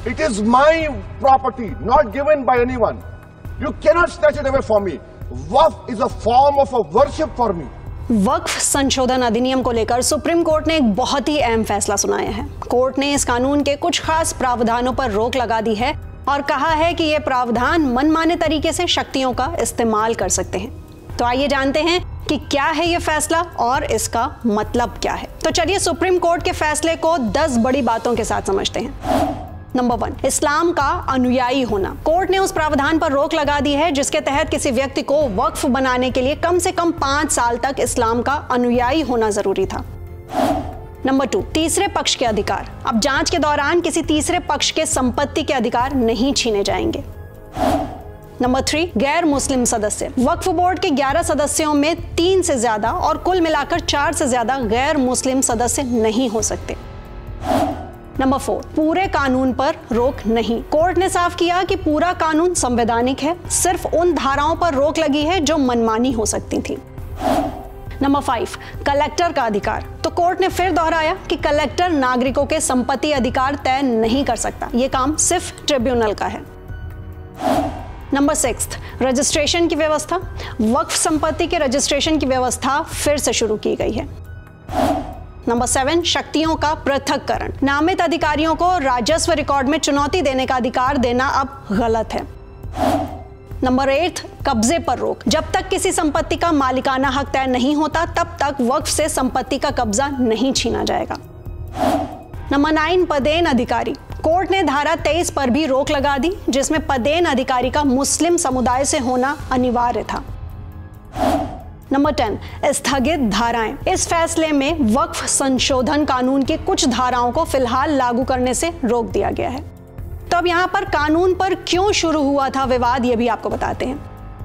It is my property, not given by anyone. You cannot snatch it away from me. Waqf is a form of a worship for me. वक्फ संशोधन अधिनियम को लेकर supreme court ने एक बहुत ही अहम फैसला सुनाया है। कोर्ट ने इस कानून के कुछ खास प्रावधानों पर रोक लगा दी है और कहा है कि ये प्रावधान मनमाने तरीके से शक्तियों का इस्तेमाल कर सकते हैं। तो आइए जानते हैं कि क्या है ये फैसला और इसका मतलब क्या है। तो चलिए सुप्रीम कोर्ट के फैसले को 10 बड़ी बातों के साथ समझते हैं। नंबर 1, इस्लाम का अनुयायी होना। कोर्ट ने उस प्रावधान पर रोक लगा दी है जिसके तहत किसी व्यक्ति को वक्फ बनाने के लिए कम से कम 5 साल तक इस्लाम का अनुयायी होना जरूरी था। नंबर 2, तीसरे पक्ष के अधिकार। अब जांच के दौरान किसी तीसरे पक्ष के संपत्ति के अधिकार नहीं छीने जाएंगे। नंबर 3, गैर मुस्लिम सदस्य। वक्फ बोर्ड के 11 सदस्यों में 3 से ज्यादा और कुल मिलाकर 4 से ज्यादा गैर मुस्लिम सदस्य नहीं हो सकते। नंबर 4, पूरे कानून पर रोक नहीं। कोर्ट ने साफ किया कि पूरा कानून संवैधानिक है, सिर्फ उन धाराओं पर रोक लगी है जो मनमानी हो सकती थी। नंबर 5, कलेक्टर का अधिकार। तो कोर्ट ने फिर दोहराया कि कलेक्टर नागरिकों के संपत्ति अधिकार तय नहीं कर सकता, यह काम सिर्फ ट्रिब्यूनल का है। नंबर 6, रजिस्ट्रेशन की व्यवस्था। वक्फ संपत्ति के रजिस्ट्रेशन की व्यवस्था फिर से शुरू की गई है। नंबर 7, शक्तियों का पृथक्करण। नामित अधिकारियों को राजस्व रिकॉर्ड में चुनौती देने का अधिकार देना अब गलत है। नंबर 8, कब्जे पर रोक। जब तक किसी संपत्ति का मालिकाना हक तय नहीं होता तब तक वक्फ से संपत्ति का कब्जा नहीं छीना जाएगा। नंबर 9, पदेन अधिकारी। कोर्ट ने धारा 23 पर भी रोक लगा दी जिसमें पदेन अधिकारी का मुस्लिम समुदाय से होना अनिवार्य था। नंबर 10, स्थगित धाराएं। इस फैसले में वक्फ संशोधन कानून की कुछ धाराओं को फिलहाल लागू करने से रोक दिया गया है। तो अब यहाँ पर कानून पर क्यों शुरू हुआ था विवाद, ये भी आपको बताते हैं।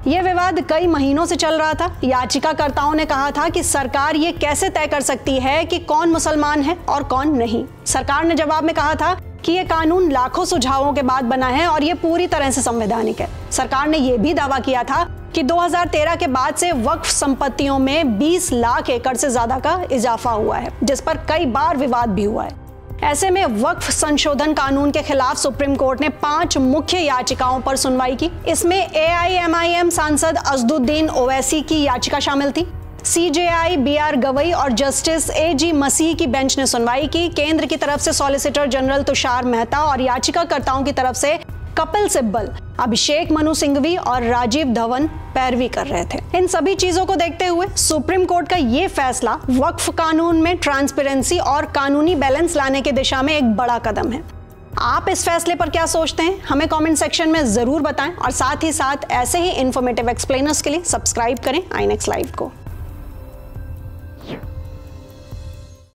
यह विवाद कई महीनों से चल रहा था। याचिकाकर्ताओं ने कहा था कि सरकार ये कैसे तय कर सकती है कि कौन मुसलमान है और कौन नहीं। सरकार ने जवाब में कहा था कि ये कानून लाखों सुझावों के बाद बना है और ये पूरी तरह से संवैधानिक है। सरकार ने यह भी दावा किया था कि 2013 के बाद से वक्फ संपत्तियों में 20 लाख एकड़ से ज्यादा का इजाफा हुआ है, जिस पर कई बार विवाद भी हुआ है। ऐसे में वक्फ संशोधन कानून के खिलाफ सुप्रीम कोर्ट ने 5 मुख्य याचिकाओं पर सुनवाई की। इसमें AIMIM सांसद असदुद्दीन ओवैसी की याचिका शामिल थी। CJI BR गवई और जस्टिस AG मसीह की बेंच ने सुनवाई की। केंद्र की तरफ से सॉलिसिटर जनरल तुषार मेहता और याचिकाकर्ताओं की तरफ से कपिल सिब्बल, अभिषेक मनु सिंघवी और राजीव धवन पैरवी कर रहे थे। इन सभी चीजों को देखते हुए सुप्रीम कोर्ट का ये फैसला वक्फ कानून में ट्रांसपेरेंसी और कानूनी बैलेंस लाने की दिशा में एक बड़ा कदम है। आप इस फैसले पर क्या सोचते हैं, हमें कमेंट सेक्शन में जरूर बताएं और साथ ही साथ ऐसे ही इंफॉर्मेटिव एक्सप्लेनर्स के लिए सब्सक्राइब करें INX लाइव को।